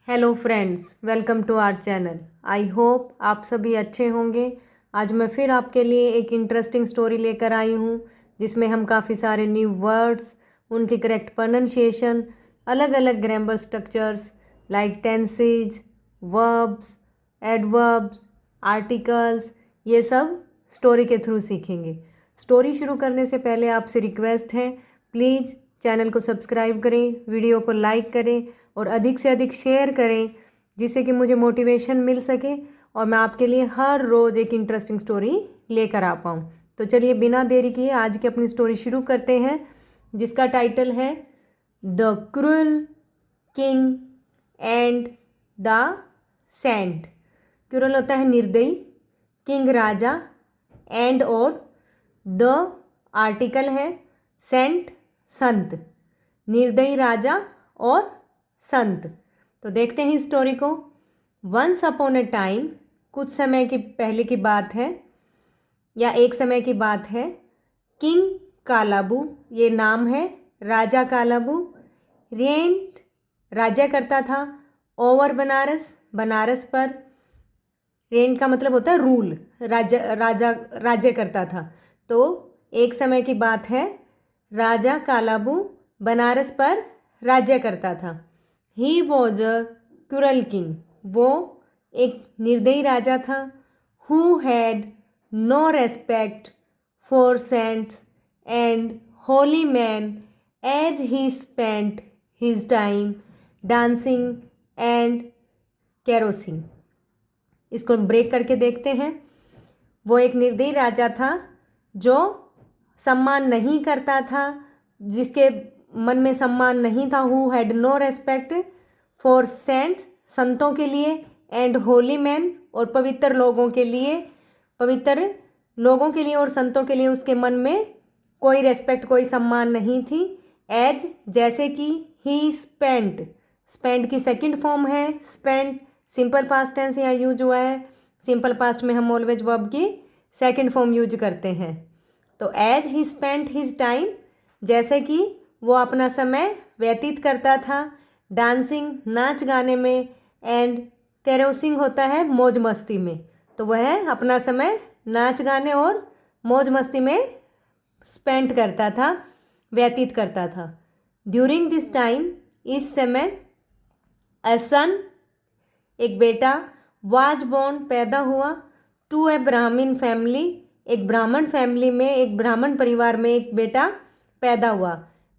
Hello friends, welcome to our channel. I hope आप सभी अच्छे होंगे। आज मैं फिर आपके लिए एक इंटरेस्टिंग स्टोरी लेकर आई हूँ जिसमें हम काफ़ी सारे न्यू वर्ड्स, उनकी करेक्ट प्रोनाउंसिएशन, अलग अलग grammar structures like tenses, verbs, adverbs, articles, ये सब स्टोरी के थ्रू सीखेंगे। स्टोरी शुरू करने से पहले आपसे रिक्वेस्ट है, प्लीज़ चैनल को सब्सक्राइब करें, वीडियो को लाइक करें और अधिक से अधिक शेयर करें जिससे कि मुझे मोटिवेशन मिल सके और मैं आपके लिए हर रोज़ एक इंटरेस्टिंग स्टोरी लेकर आ पाऊँ। तो चलिए बिना देरी किए आज की अपनी स्टोरी शुरू करते हैं जिसका टाइटल है the cruel king and the saint. Cruel होता है निर्दयी, किंग राजा, एंड और द आर्टिकल है, सेंट संत। निर्दयी राजा और संत। तो देखते हैं स्टोरी को। वंस अपॉन ए टाइम, कुछ समय की पहले की बात है या एक समय की बात है। किंग कालाबू, ये नाम है, राजा कालाबू, रेंट राज्य करता था, ओवर बनारस, बनारस पर। रेंट का मतलब होता है रूल, राज्य करता था। तो एक समय की बात है, राजा कालाबू बनारस पर राज्य करता था। He was a cruel king, वो एक निर्दयी राजा था। Who had no respect for saints and holy man as he spent his time dancing and carousing. इसको ब्रेक करके देखते हैं। वो एक निर्दयी राजा था जो सम्मान नहीं करता था, जिसके मन में सम्मान नहीं था। Who had no respect for saints, संतों के लिए, एंड होली मैन, और पवित्र लोगों के लिए, पवित्र लोगों के लिए और संतों के लिए उसके मन में कोई रेस्पेक्ट, कोई सम्मान नहीं थी। एज, जैसे कि, ही स्पेंट, स्पेंट की सेकंड फॉर्म है स्पेंट, सिंपल पास्ट टेंस यहाँ यूज हुआ है। सिंपल पास्ट में हम ऑलवेज वर्ब की सेकंड फॉर्म यूज करते हैं। तो as he spent his time, जैसे कि वो अपना समय व्यतीत करता था, डांसिंग नाच गाने में, एंड कैरोसिंग होता है मौज मस्ती में। तो वह अपना समय नाच गाने और मौज मस्ती में स्पेंड करता था, व्यतीत करता था। ड्यूरिंग दिस टाइम, इस समय, अ सन, एक बेटा, वाज बोर्न, पैदा हुआ, टू ए ब्राह्मण फैमिली, एक ब्राह्मण फैमिली में, एक ब्राह्मण परिवार में एक बेटा पैदा हुआ।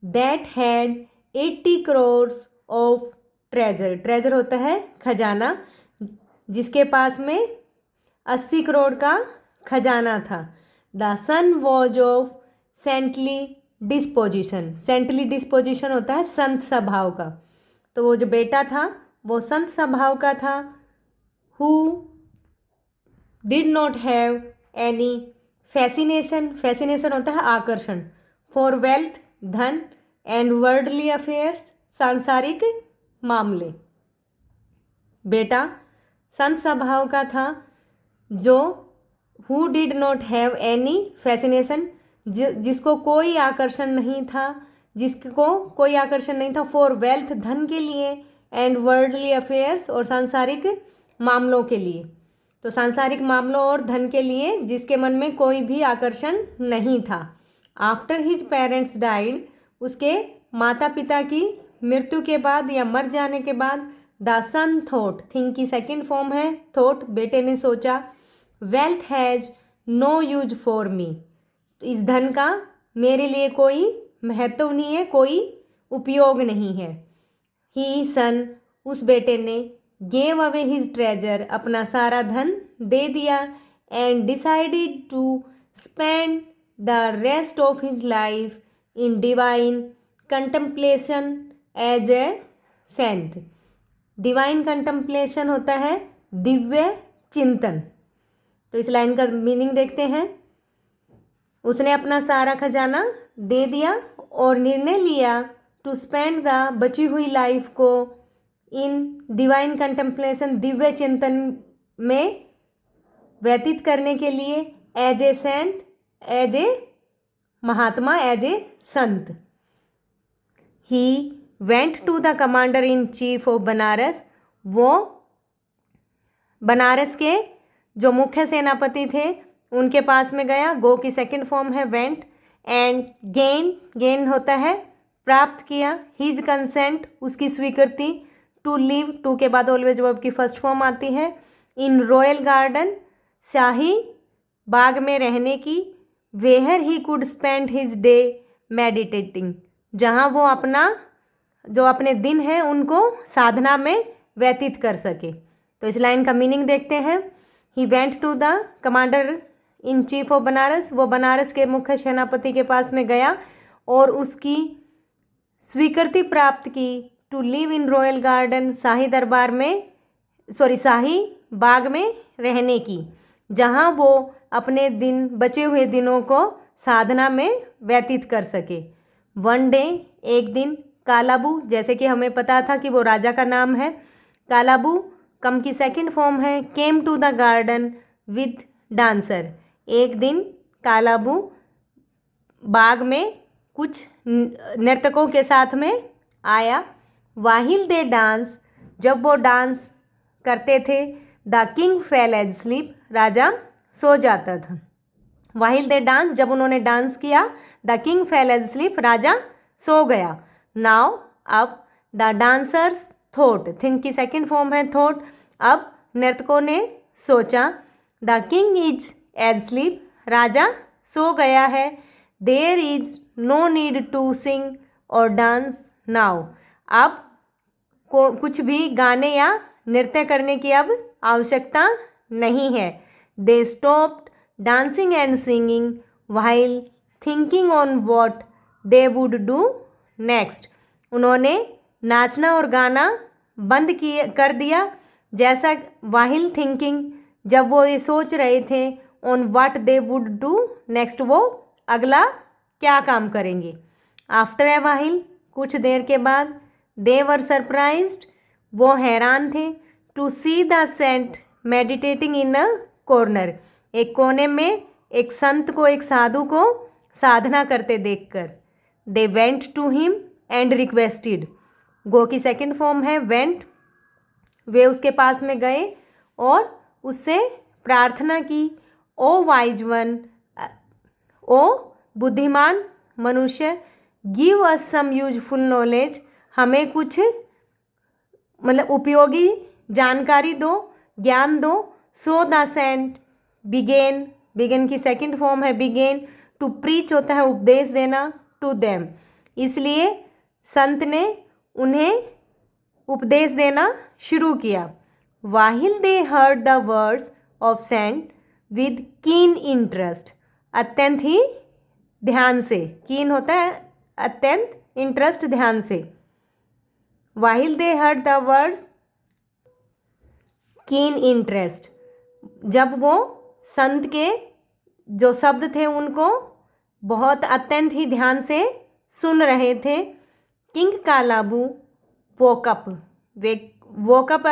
That had 80 crore of treasure, treasure होता है खजाना, जिसके पास में 80 करोड़ का खजाना था। The son was of saintly disposition, saintly disposition होता है संत स्वभाव का। तो वो जो बेटा था वो संत स्वभाव का था। Who did not have any fascination, fascination होता है आकर्षण, फॉर वेल्थ, धन, एंड वर्ल्डली अफेयर्स, सांसारिक मामले। बेटा संत स्वभाव का था जो who did not have any fascination, जिसको कोई आकर्षण नहीं था, जिसको कोई आकर्षण नहीं था, फॉर वेल्थ, धन के लिए, एंड वर्ल्डली अफेयर्स, और सांसारिक मामलों के लिए। तो सांसारिक मामलों और धन के लिए जिसके मन में कोई भी आकर्षण नहीं था। आफ्टर हिज पेरेंट्स डाइड, उसके माता पिता की मृत्यु के बाद या मर जाने के बाद, द सन थॉट, थिंक की सेकेंड फॉर्म है थॉट, बेटे ने सोचा, wealth has no use for me, इस धन का मेरे लिए कोई महत्व नहीं है, कोई उपयोग नहीं है। ही सन, उस बेटे ने, गेव अवे हिज ट्रेजर, अपना सारा धन दे दिया, and decided to spend the rest of his life in divine contemplation as a saint. Divine contemplation होता है दिव्य चिंतन। तो इस लाइन का मीनिंग देखते हैं। उसने अपना सारा खजाना दे दिया और निर्णय लिया टू स्पेंड द, बची हुई लाइफ को, इन डिवाइन कंटेम्पलेशन, दिव्य चिंतन में व्यतीत करने के लिए, as a saint, as a mahatma, as a sant. He went to the commander in chief of Banaras, वो बनारस के जो मुख्य सेनापति थे उनके पास में गया। गो की सेकंड फॉर्म है वेंट। एंड गेन होता है प्राप्त किया। हिज कंसेंट, उसकी स्वीकृति। टू लिव, टू के बाद ऑलवेज वर्ब की फर्स्ट फॉर्म आती है। इन रॉयल गार्डन, शाही बाग में रहने की। Where he could spend his day meditating, जहाँ वो अपने दिन हैं उनको साधना में व्यतीत कर सके। तो इस लाइन का मीनिंग देखते हैं। He went to the commander in chief of Banaras, वो बनारस के मुख्य सेनापति के पास में गया और उसकी स्वीकृति प्राप्त की। To live in royal garden, शाही बाग में रहने की, जहाँ वो अपने बचे हुए दिनों को साधना में व्यतीत कर सके। वन डे, एक दिन। कालाबू, जैसे कि हमें पता था कि वो राजा का नाम है। कालाबू कम की सेकंड फॉर्म है। Came to the garden with dancer, एक दिन कालाबू बाग में कुछ नर्तकों के साथ में आया। वाहिल दे डांस, जब वो डांस करते थे। The king fell asleep, राजा सो जाता था। वाहिल दे डांस, जब उन्होंने डांस किया। The king fell asleep, राजा सो गया। नाउ, अब। द डांसर्स थॉट, थिंक की सेकंड फॉर्म है थॉट। अब नर्तकों ने सोचा। The king is asleep, राजा सो गया है। There is no need to sing और डांस नाउ, अब कुछ भी गाने या नृत्य करने की अब आवश्यकता नहीं है। They stopped dancing and singing while thinking on what they would do next, उन्होंने नाचना और गाना बंद कर दिया। जैसा वाहिल थिंकिंग, जब वो ये सोच रहे थे। On what they would do next, वो अगला क्या काम करेंगे। आफ्टर ए वाहिल, कुछ देर के बाद। दे वर सरप्राइज्ड, वो हैरान थे। To see the saint meditating in a corner, एक कोने में एक संत को, एक साधु को साधना करते देखकर। They went to him and requested, go की सेकंड फॉर्म है वेंट, वे उसके पास में गए और उससे प्रार्थना की। ओ वाइज वन, ओ बुद्धिमान मनुष्य। Give us some useful knowledge, हमें कुछ उपयोगी जानकारी दो, ज्ञान दो। सो द सेंट बिगेन की सेकंड फॉर्म है बिगेन। टू प्रीच होता है उपदेश देना, टू देम, इसलिए संत ने उन्हें उपदेश देना शुरू किया। While they heard the words of saint with keen interest, अत्यंत ही ध्यान से। कीन होता है अत्यंत, इंटरेस्ट ध्यान से। While they heard the words, keen interest, जब वो संत के जो शब्द थे उनको बहुत अत्यंत ही ध्यान से सुन रहे थे। किंग कालाबू वोकअप, वे वोकअप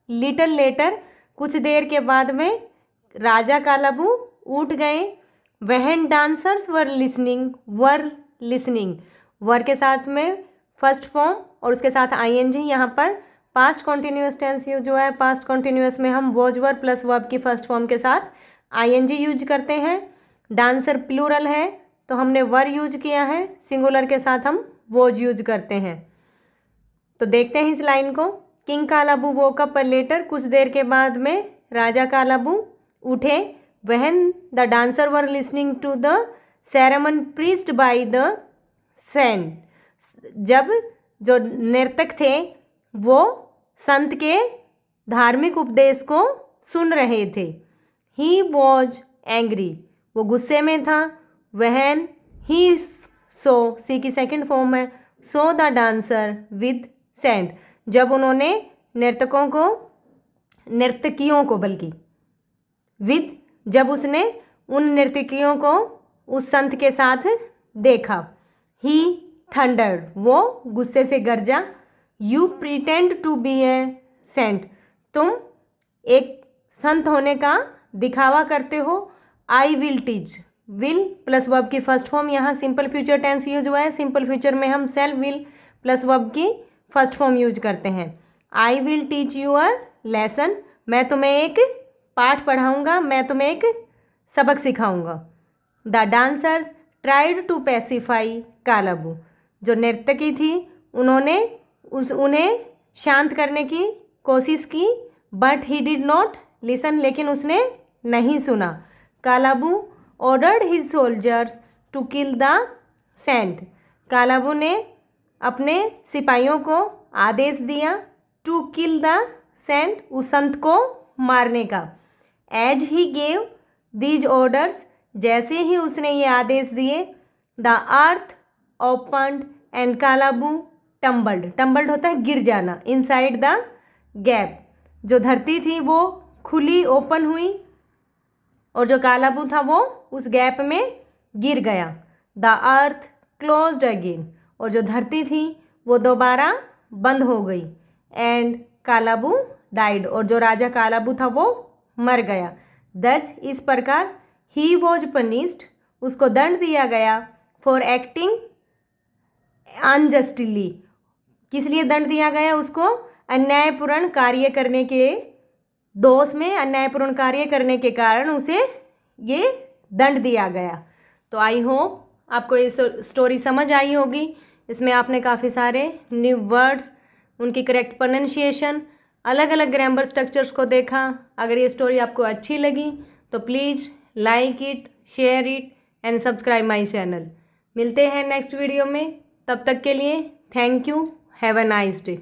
लिटिल लेटर, कुछ देर के बाद में राजा कालाबू उठ गए। वहन डांसर्स वर लिसनिंग, वर के साथ में फर्स्ट फॉर्म और उसके साथ आईएनजी। यहाँ पर पास्ट कॉन्टिन्यूस टेंस यूज हुआ है। पास्ट कॉन्टिन्यूस में हम वॉज वर प्लस वर्ब की फर्स्ट फॉर्म के साथ आईएनजी यूज करते हैं। डांसर प्लूरल है तो हमने वर यूज किया है, सिंगुलर के साथ हम वॉज यूज करते हैं। तो देखते हैं इस लाइन को। किंग कालाबू वोकअप पर लेटर, कुछ देर के बाद में राजा कालाबू उठे। When the dancer were listening to the sermon preached by the saint, जब जो नर्तक थे वो संत के धार्मिक उपदेश को सुन रहे थे। ही वॉज एंग्री, वो गुस्से में था। वहन ही सो, सी की सेकंड फॉर्म है, so the dancer with saint, जब उन्होंने नर्तकियों को बल्कि विद, जब उसने उन नर्तकियों को उस संत के साथ देखा। ही थंडर्ड, वो गुस्से से गरजा। You pretend to be a saint, तुम एक संत होने का दिखावा करते हो। I will teach, will plus verb की फर्स्ट फॉर्म, यहाँ सिंपल फ्यूचर टेंस यूज हुआ है। सिंपल फ्यूचर में हम सेल विल प्लस वर्ब की फर्स्ट फॉर्म यूज करते हैं। I will teach you a lesson, मैं तुम्हें एक पाठ पढ़ाऊँगा, मैं तुम्हें एक सबक सिखाऊँगा। The dancers tried to pacify कालाबू, जो नर्तकी थी उन्होंने उन्हें शांत करने की कोशिश की, but he did not listen, लेकिन उसने नहीं सुना। Kalabu ordered his soldiers to kill the saint, Kalabu ने अपने सिपाहियों को आदेश दिया टू किल द सेंट, उस संत को मारने का। As he gave these orders, जैसे ही उसने ये आदेश दिए, the earth opened and Kalabu tumbled, tumbled होता है गिर जाना, इनसाइड द गैप, जो धरती थी वो खुली ओपन हुई और जो कालाबू था वो उस गैप में गिर गया। द अर्थ क्लोज्ड अगेन, और जो धरती थी वो दोबारा बंद हो गई। एंड कालाबू डाइड, और जो राजा कालाबू था वो मर गया। दस, इस प्रकार ही वॉज पनिश्ड, उसको दंड दिया गया। फॉर एक्टिंग अनजस्टली, किस लिए दंड दिया गया उसको? अन्यायपूर्ण कार्य करने के दोष में, अन्यायपूर्ण कार्य करने के कारण उसे ये दंड दिया गया। तो आई होप आपको ये स्टोरी समझ आई होगी। इसमें आपने काफ़ी सारे न्यू वर्ड्स, उनकी करेक्ट प्रोनाउंसिएशन, अलग अलग ग्रामर स्ट्रक्चर्स को देखा। अगर ये स्टोरी आपको अच्छी लगी तो please like it, share it and subscribe my channel. मिलते हैं नेक्स्ट वीडियो में, तब तक के लिए thank you, have a nice day.